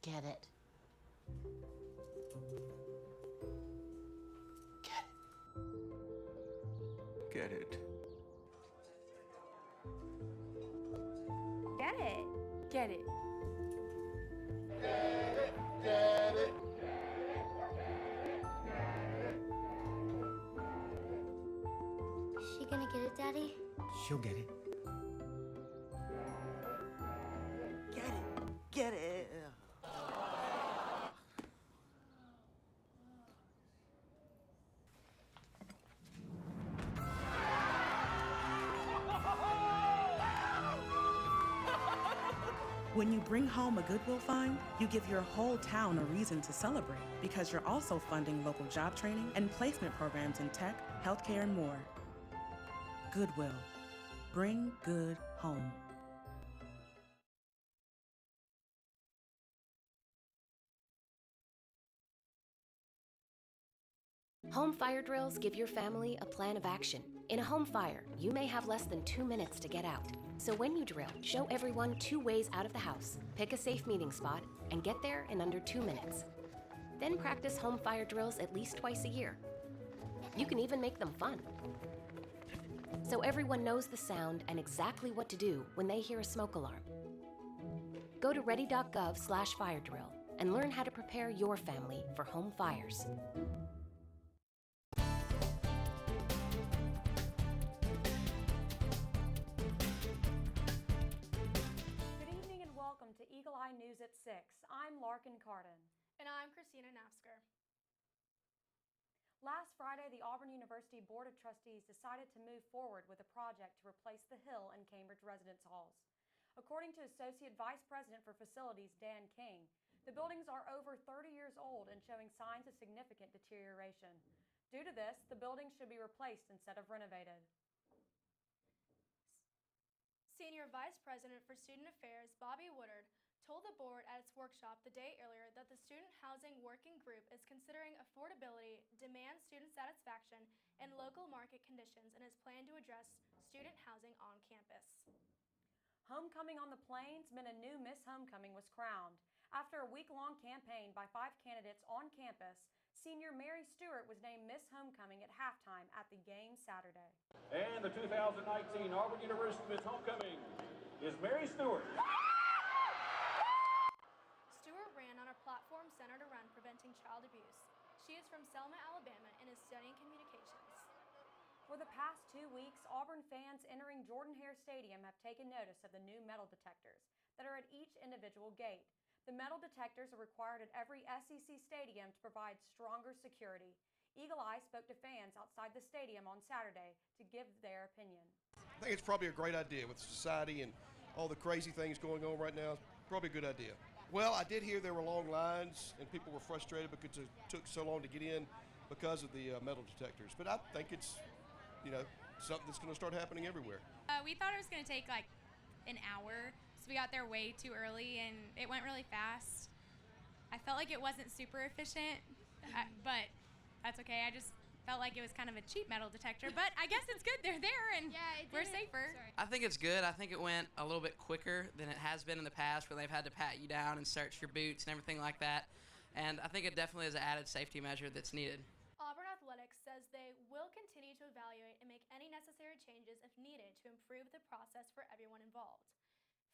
Get it. Get it. Get it. Get it. Get it, get it. Is she gonna get it, Daddy? She'll get it. Get it. Get it. When you bring home a Goodwill find, you give your whole town a reason to celebrate because you're also funding local job training and placement programs in tech, healthcare, and more. Goodwill. Bring good home. Home fire drills give your family a plan of action. In a home fire, you may have less than 2 minutes to get out. So when you drill, show everyone 2 ways out of the house, pick a safe meeting spot, and get there in under 2 minutes. Then practice home fire drills at least twice a year. You can even make them fun. So everyone knows the sound and exactly what to do when they hear a smoke alarm. Go to ready.gov/fire drill and learn how to prepare your family for home fires. Welcome to Eagle Eye News at 6. I'm Larkin Cardin. And I'm Christina Nafsker. Last Friday, the Auburn University Board of Trustees decided to move forward with a project to replace the Hill and Cambridge residence halls. According to Associate Vice President for Facilities Dan King, the buildings are over 30 years old and showing signs of significant deterioration. Due to this, the buildings should be replaced instead of renovated. Senior Vice President for Student Affairs, Bobby Woodard, told the board at its workshop the day earlier that the Student Housing Working Group is considering affordability, demand student satisfaction, and local market conditions and has planned to address student housing on campus. Homecoming on the Plains meant a new Miss Homecoming was crowned. After a week-long campaign by 5 candidates on campus, senior Mary Stewart was named Miss Homecoming at halftime at the game Saturday. And the 2019 Auburn University Miss Homecoming is Mary Stewart. Stewart ran on a platform centered around preventing child abuse. She is from Selma, Alabama, and is studying communications. For the past 2 weeks, Auburn fans entering Jordan-Hare Stadium have taken notice of the new metal detectors that are at each individual gate. The metal detectors are required at every SEC stadium to provide stronger security. Eagle Eye spoke to fans outside the stadium on Saturday to give their opinion. I think it's probably a great idea with society and all the crazy things going on right now. It's probably a good idea. Well, I did hear there were long lines and people were frustrated because it took so long to get in because of the metal detectors. But I think it's, something that's going to start happening everywhere. We thought it was going to take like an hour. We got there way too early and it went really fast. I felt like it wasn't super efficient, but that's okay. I just felt like it was kind of a cheap metal detector, but I guess it's good they're there and we're safer. Sorry. I think it's good. I think it went a little bit quicker than it has been in the past where they've had to pat you down and search your boots and everything like that. And I think it definitely is an added safety measure that's needed. Auburn Athletics says they will continue to evaluate and make any necessary changes if needed to improve the process for everyone involved.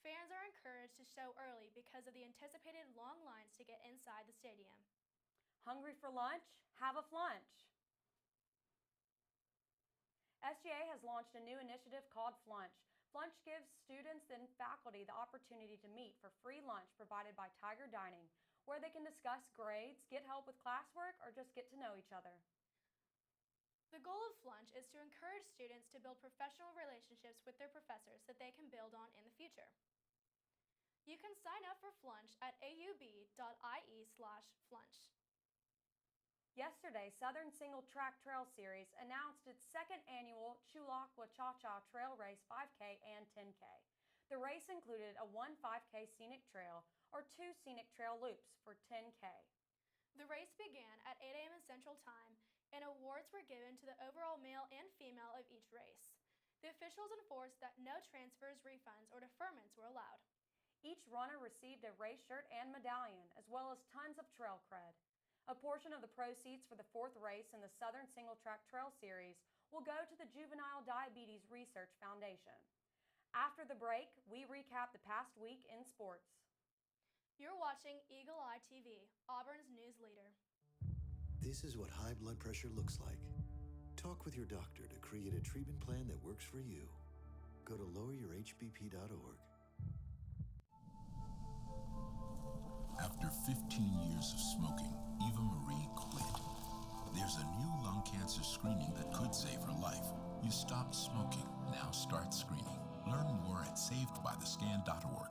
Fans are encouraged to show early because of the anticipated long lines to get inside the stadium. Hungry for lunch? Have a flunch. SGA has launched a new initiative called Flunch. Flunch gives students and faculty the opportunity to meet for free lunch provided by Tiger Dining, where they can discuss grades, get help with classwork, or just get to know each other. The goal of Flunch is to encourage students to build professional relationships with their professors that they can build on in the future. You can sign up for Flunch at aub.ie/flunch. Yesterday, Southern Single Track Trail Series announced its second annual Chulakwa Cha-Cha Trail Race 5K and 10K. The race included a 1 5K scenic trail or 2 scenic trail loops for 10K. The race began at 8 a.m. Central Time, and awards were given to the overall male and female of each race. The officials enforced that no transfers, refunds, or deferments were allowed. Each runner received a race shirt and medallion, as well as tons of trail cred. A portion of the proceeds for the 4th race in the Southern Single Track Trail Series will go to the Juvenile Diabetes Research Foundation. After the break, we recap the past week in sports. You're watching Eagle Eye TV, Auburn's news leader. This is what high blood pressure looks like. Talk with your doctor to create a treatment plan that works for you. Go to loweryourhbp.org. After 15 years of smoking, Eva Marie quit. There's a new lung cancer screening that could save her life. You stopped smoking. Now start screening. Learn more at savedbythescan.org.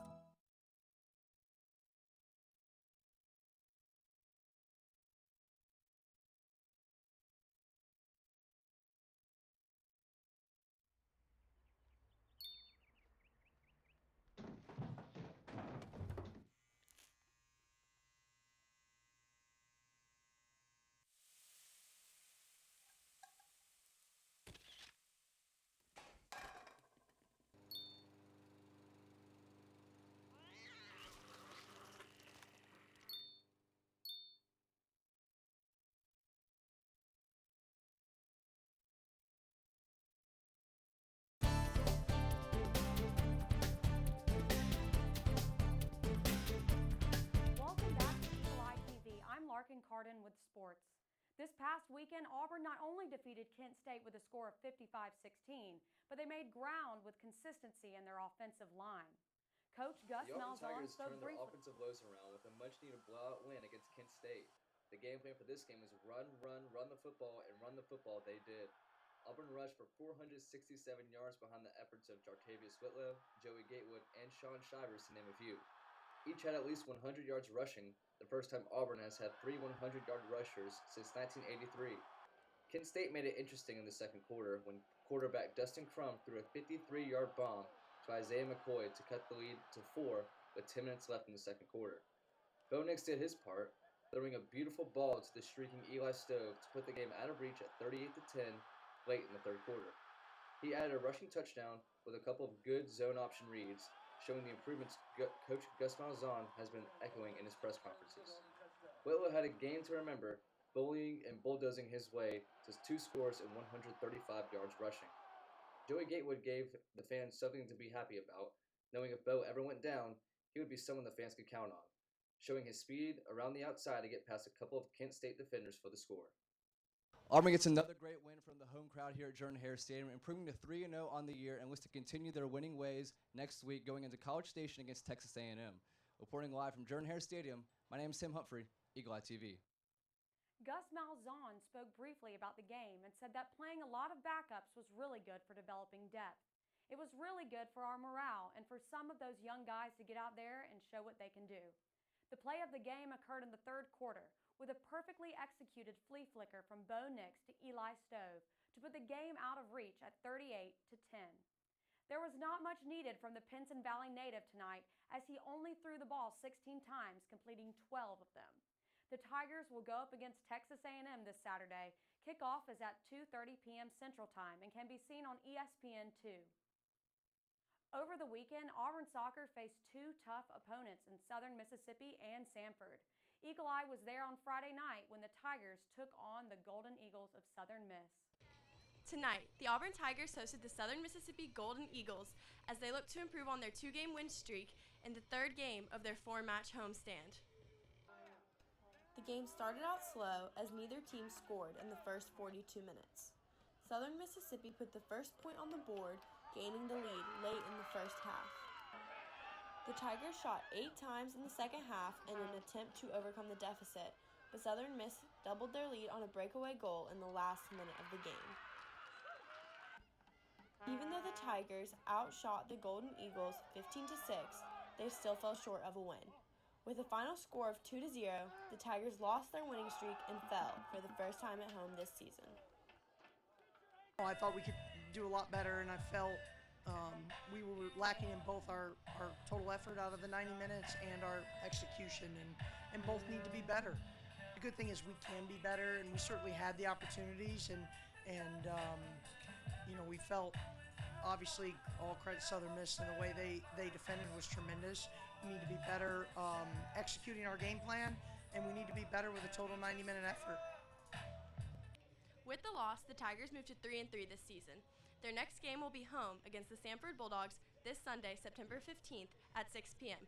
Cardin with sports. This past weekend, Auburn not only defeated Kent State with a score of 55-16, but they made ground with consistency in their offensive line. Coach Gus Malzahn spoke briefly. The offensive woes around with a much-needed blowout win against Kent State. The game plan for this game was run the football, and run the football they did. Auburn rushed for 467 yards behind the efforts of Jartavius Whitlow, Joey Gatewood, and Sean Shivers, to name a few. Each had at least 100 yards rushing, the first time Auburn has had 3 100-yard rushers since 1983. Kent State made it interesting in the second quarter when quarterback Dustin Crum threw a 53-yard bomb to Isaiah McCoy to cut the lead to 4 with 10 minutes left in the second quarter. Bo Nix did his part, throwing a beautiful ball to the streaking Eli Stove to put the game out of reach at 38-10 late in the third quarter. He added a rushing touchdown with a couple of good zone option reads, showing the improvements Coach Gus Malzahn has been echoing in his press conferences. Whitlow had a game to remember, bullying and bulldozing his way to 2 scores and 135 yards rushing. Joey Gatewood gave the fans something to be happy about, knowing if Bo ever went down, he would be someone the fans could count on, showing his speed around the outside to get past a couple of Kent State defenders for the score. Auburn gets another great win from the home crowd here at Jordan-Hare Stadium, improving to 3-0 on the year and looks to continue their winning ways next week going into College Station against Texas A&M. Reporting live from Jordan-Hare Stadium, my name is Tim Humphrey, Eagle Eye TV. Gus Malzahn spoke briefly about the game and said that playing a lot of backups was really good for developing depth. It was really good for our morale and for some of those young guys to get out there and show what they can do. The play of the game occurred in the third quarter with a perfectly executed flea flicker from Bo Nix to Eli Stove to put the game out of reach at 38-10. There was not much needed from the Pinson Valley native tonight as he only threw the ball 16 times, completing 12 of them. The Tigers will go up against Texas A&M this Saturday. Kickoff is at 2:30 p.m. Central Time and can be seen on ESPN2. Over the weekend, Auburn soccer faced 2 tough opponents in Southern Mississippi and Sanford. Eagle Eye was there on Friday night when the Tigers took on the Golden Eagles of Southern Miss. Tonight, the Auburn Tigers hosted the Southern Mississippi Golden Eagles as they look to improve on their 2-game win streak in the 3rd game of their 4-match homestand. The game started out slow as neither team scored in the first 42 minutes. Southern Mississippi put the first point on the board, gaining the lead late in the first half. The Tigers shot 8 times in the second half in an attempt to overcome the deficit, but Southern Miss doubled their lead on a breakaway goal in the last minute of the game. Even though the Tigers outshot the Golden Eagles 15-6, they still fell short of a win. With a final score of 2-0, the Tigers lost their winning streak and fell for the first time at home this season. I thought we could do a lot better, and I felt we were lacking in both our total effort out of the 90 minutes and our execution, and both need to be better. The good thing is we can be better, and we certainly had the opportunities, and you know, we felt obviously, all credit Southern Miss, and the way they defended was tremendous. We need to be better executing our game plan, and we need to be better with a total 90-minute effort. With the loss, the Tigers moved to 3-3 this season. Their next game will be home against the Sanford Bulldogs this Sunday, September 15th at 6 p.m.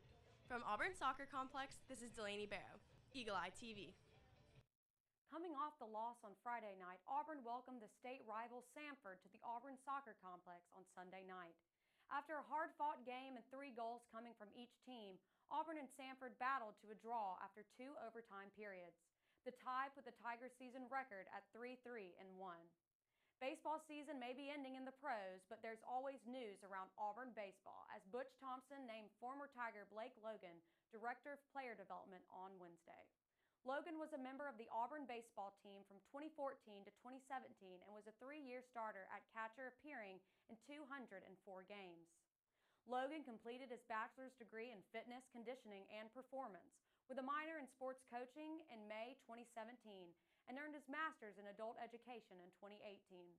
From Auburn Soccer Complex, this is Delaney Barrow, Eagle Eye TV. Coming off the loss on Friday night, Auburn welcomed the state rival Sanford to the Auburn Soccer Complex on Sunday night. After a hard-fought game and 3 goals coming from each team, Auburn and Sanford battled to a draw after 2 overtime periods. The tie put the Tigers' season record at 3-3-1. Baseball season may be ending in the pros, but there's always news around Auburn baseball as Butch Thompson named former Tiger Blake Logan Director of Player Development on Wednesday. Logan was a member of the Auburn baseball team from 2014 to 2017 and was a 3-year starter at catcher, appearing in 204 games. Logan completed his bachelor's degree in fitness, conditioning, and performance with a minor in sports coaching in May 2017 and earned his master's in adult education in 2018.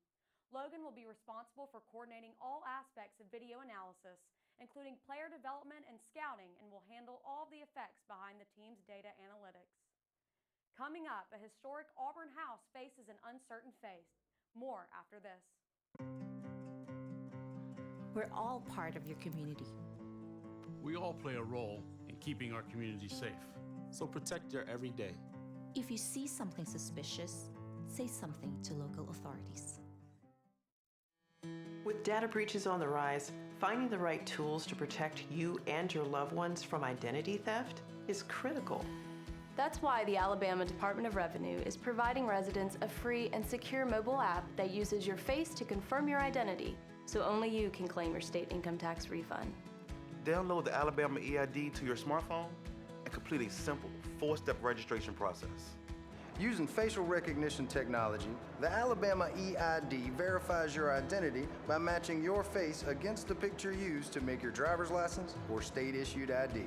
Logan will be responsible for coordinating all aspects of video analysis, including player development and scouting, and will handle all the effects behind the team's data analytics. Coming up, a historic Auburn house faces an uncertain fate. More after this. We're all part of your community. We all play a role in keeping our community safe. So protect your every day. If you see something suspicious, say something to local authorities. With data breaches on the rise, finding the right tools to protect you and your loved ones from identity theft is critical. That's why the Alabama Department of Revenue is providing residents a free and secure mobile app that uses your face to confirm your identity, so only you can claim your state income tax refund. Download the Alabama EID to your smartphone and complete a simple 4-step registration process. Using facial recognition technology, the Alabama EID verifies your identity by matching your face against the picture used to make your driver's license or state-issued ID.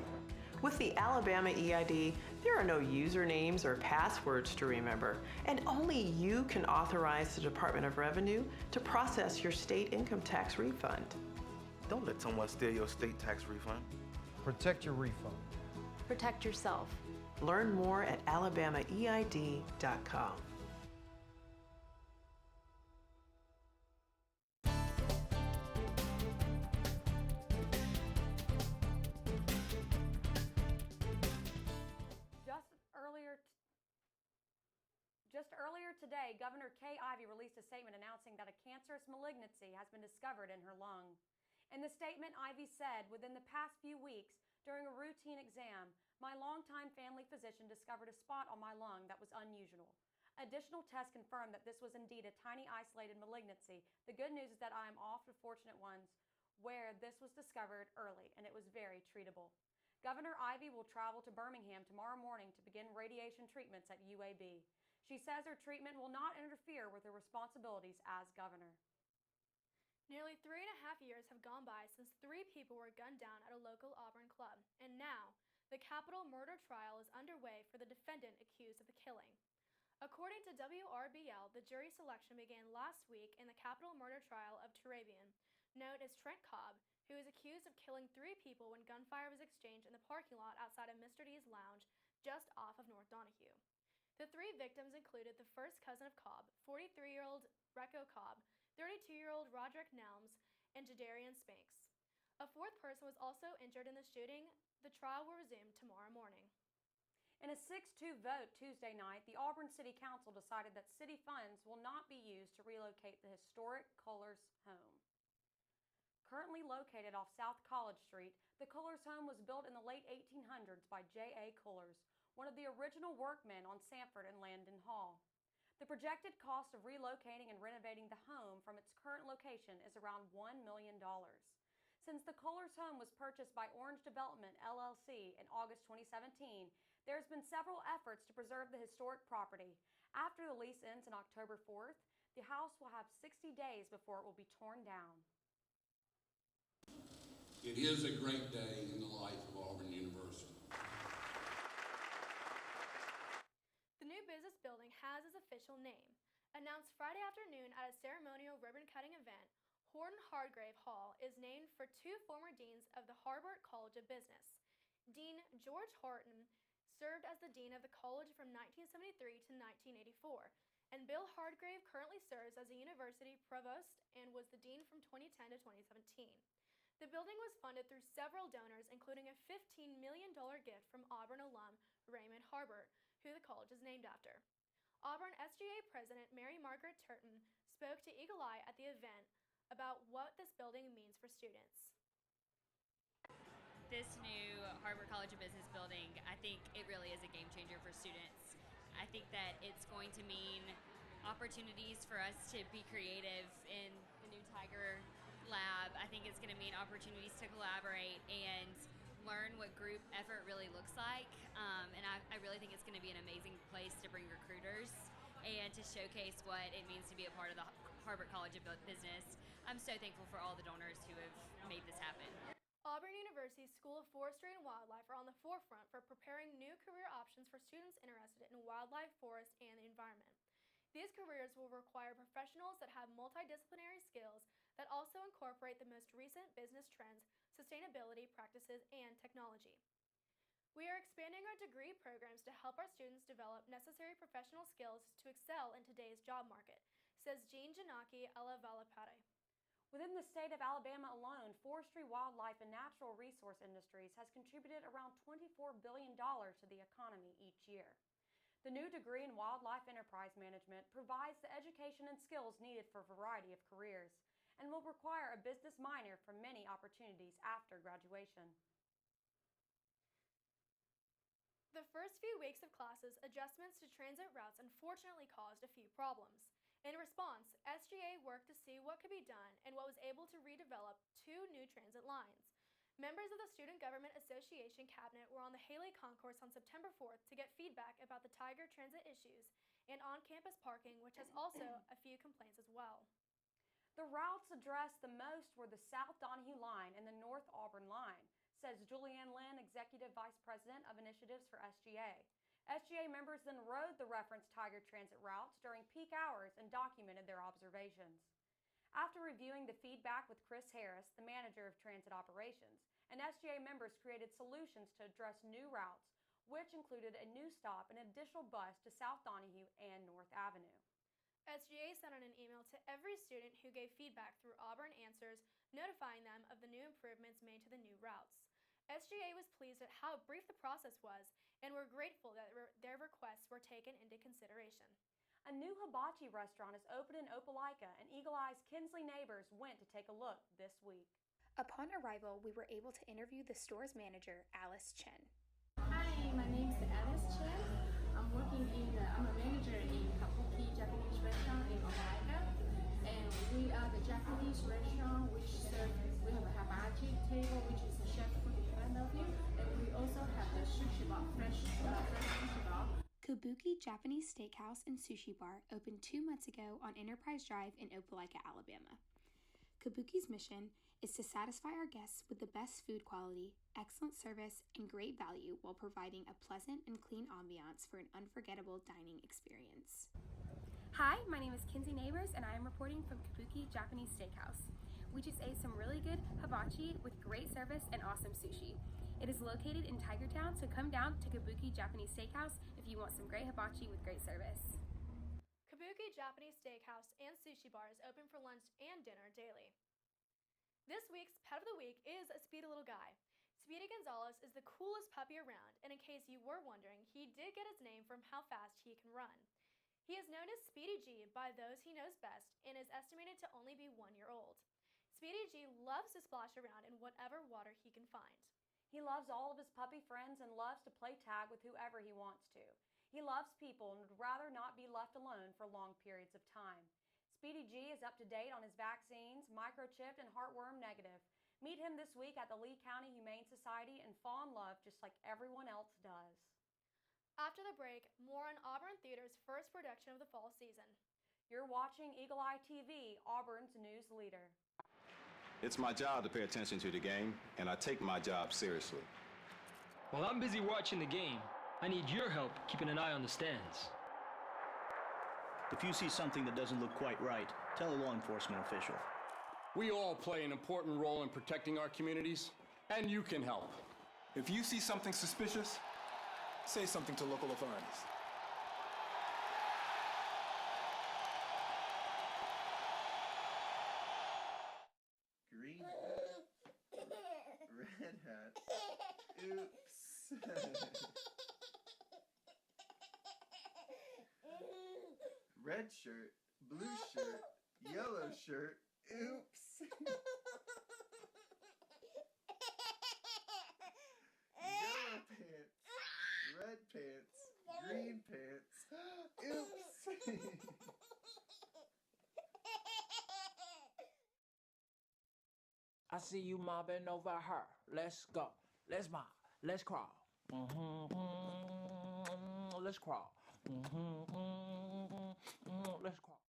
With the Alabama EID, there are no usernames or passwords to remember, and only you can authorize the Department of Revenue to process your state income tax refund. Don't let someone steal your state tax refund. Protect your refund. Protect yourself. Learn more at alabamaeid.com. Just earlier today, Governor Kay Ivey released a statement announcing that a cancerous malignancy has been discovered in her lung. In the statement, Ivey said, "Within the past few weeks, during a routine exam, my longtime family physician discovered a spot on my lung that was unusual. Additional tests confirmed that this was indeed a tiny isolated malignancy. The good news is that I am off the fortunate ones where this was discovered early and it was very treatable." Governor Ivey will travel to Birmingham tomorrow morning to begin radiation treatments at UAB. She says her treatment will not interfere with her responsibilities as governor. Nearly 3.5 years have gone by since 3 people were gunned down at a local Auburn club, and now the capital murder trial is underway for the defendant accused of the killing. According to WRBL, the jury selection began last week in the capital murder trial of Turabian, known as Trent Cobb, who is accused of killing 3 people when gunfire was exchanged in the parking lot outside of Mr. D's Lounge just off of North Donahue. The 3 victims included the first cousin of Cobb, 43-year-old Recco Cobb, 32-year-old Roderick Nelms, and Jadarian Spanks. A 4th person was also injured in the shooting. The trial will resume tomorrow morning. In a 6-2 vote Tuesday night, the Auburn City Council decided that city funds will not be used to relocate the historic Cullars home. Currently located off South College Street, the Cullars home was built in the late 1800s by J.A. Cullars, one of the original workmen on Sanford and Landon Hall. The projected cost of relocating and renovating the home from its current location is around $1 million. Since the Cullars home was purchased by Orange Development, LLC in August 2017, there's been several efforts to preserve the historic property. After the lease ends on October 4th, the house will have 60 days before it will be torn down. It is a great day in the life of Auburn University. The new business building has its official name. Announced Friday afternoon at a ceremonial ribbon-cutting event, Horton-Hargrave Hall is named for two former deans of the Harvard College of Business. Dean George Horton served as the dean of the college from 1973 to 1984, and Bill Hargrave currently serves as a university provost and was the dean from 2010 to 2017. The building was funded through several donors, including a $15 million gift from Auburn alum Raymond Harbert, who the college is named after. Auburn SGA President Mary Margaret Turton spoke to Eagle Eye at the event about what this building means for students. This new Harvard College of Business building, I think it really is a game changer for students. I think that it's going to mean opportunities for us to be creative in the new Tiger Lab. I think it's going to mean opportunities to collaborate and learn what group effort really looks like. And I really think it's going to be an amazing place to bring recruiters and to showcase what it means to be a part of the Harvard College of Business. I'm so thankful for all the donors who have made this happen. Auburn University's School of Forestry and Wildlife are on the forefront for preparing new career options for students interested in wildlife, forest, and the environment. These careers will require professionals that have multidisciplinary skills that also incorporate the most recent business trends, sustainability practices, and technology. We are expanding our degree programs to help our students develop necessary professional skills to excel in today's job market, says Jean Janaki Elavalapade. Within the state of Alabama alone, forestry, wildlife, and natural resource industries has contributed around $24 billion to the economy each year. The new degree in Wildlife Enterprise Management provides the education and skills needed for a variety of careers and will require a business minor for many opportunities after graduation. The first few weeks of classes, adjustments to transit routes unfortunately caused a few problems. In response, SGA worked to see what could be done and was able to redevelop 2 new transit lines. Members of the Student Government Association cabinet were on the Haley Concourse on September 4th to get feedback about the Tiger transit issues and on-campus parking, which has also a few complaints as well. The routes addressed the most were the South Donahue line and the North Auburn line, says Julianne Lynn, Executive Vice President of Initiatives for SGA. SGA members then rode the referenced Tiger transit routes during peak hours and documented their observations. After reviewing the feedback with Chris Harris, the manager of transit operations, and SGA members created solutions to address new routes, which included a new stop and additional bus to South Donahue and North Avenue. SGA sent out an email to every student who gave feedback through Auburn Answers, notifying them of the new improvements made to the new routes. SGA was pleased at how brief the process was and were grateful that their requests were taken into consideration. A new hibachi restaurant is open in Opelika, and Eagle Eye's Kinsley neighbors went to take a look this week. Upon arrival, we were able to interview the store's manager, Alice Chen. Hi, my name is Alice Chen. I'm a manager in Kabuki Japanese restaurant in Opelika, and we are the Japanese restaurant we have a hibachi table, which is the chef food in front of you, and we also have the sushi bar, fresh sushi bar. Kabuki Japanese Steakhouse and Sushi Bar opened 2 months ago on Enterprise Drive in Opelika, Alabama. Kabuki's mission is to satisfy our guests with the best food quality, excellent service, and great value while providing a pleasant and clean ambiance for an unforgettable dining experience. Hi, my name is Kinsey Neighbors, and I am reporting from Kabuki Japanese Steakhouse. We just ate some really good hibachi with great service and awesome sushi. It is located in Tigertown, so come down to Kabuki Japanese Steakhouse if you want some great hibachi with great service. Kabuki Japanese Steakhouse and Sushi Bar is open for lunch and dinner daily. This week's Pet of the Week is a speedy little guy. Speedy Gonzalez is the coolest puppy around, and in case you were wondering, he did get his name from how fast he can run. He is known as Speedy G by those he knows best and is estimated to only be 1 year old. Speedy G loves to splash around in whatever water he can find. He loves all of his puppy friends and loves to play tag with whoever he wants to. He loves people and would rather not be left alone for long periods of time. Speedy G is up to date on his vaccines, microchipped and heartworm negative. Meet him this week at the Lee County Humane Society and fall in love just like everyone else does. After the break, more on Auburn Theater's first production of the fall season. You're watching Eagle Eye TV, Auburn's news leader. It's my job to pay attention to the game, and I take my job seriously. While I'm busy watching the game, I need your help keeping an eye on the stands. If you see something that doesn't look quite right, tell a law enforcement official. We all play an important role in protecting our communities, and you can help. If you see something suspicious, say something to local authorities. Green hat, red hat, oops. Red shirt, blue shirt, yellow shirt, oops. Yellow pants, red pants, green pants, oops. I see you mobbing over her. Let's go. Let's mob. Let's crawl. Let's crawl. Let's crawl.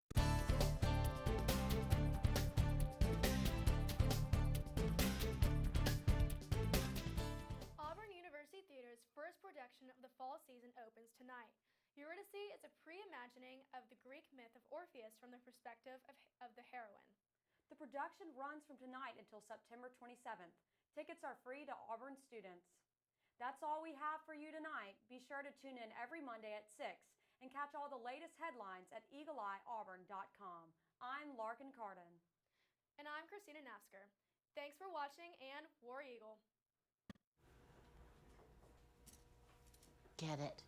Auburn University Theater's first production of the fall season opens tonight. Eurydice is a pre-imagining of the Greek myth of Orpheus from the perspective of the heroine. The production runs from tonight until September 27th. Tickets are free to Auburn students. That's all we have for you tonight. Be sure to tune in every Monday at 6 and catch all the latest headlines at eagleeyeauburn.com. I'm Larkin Cardin. And I'm Christina Nafsker. Thanks for watching and War Eagle. Get it.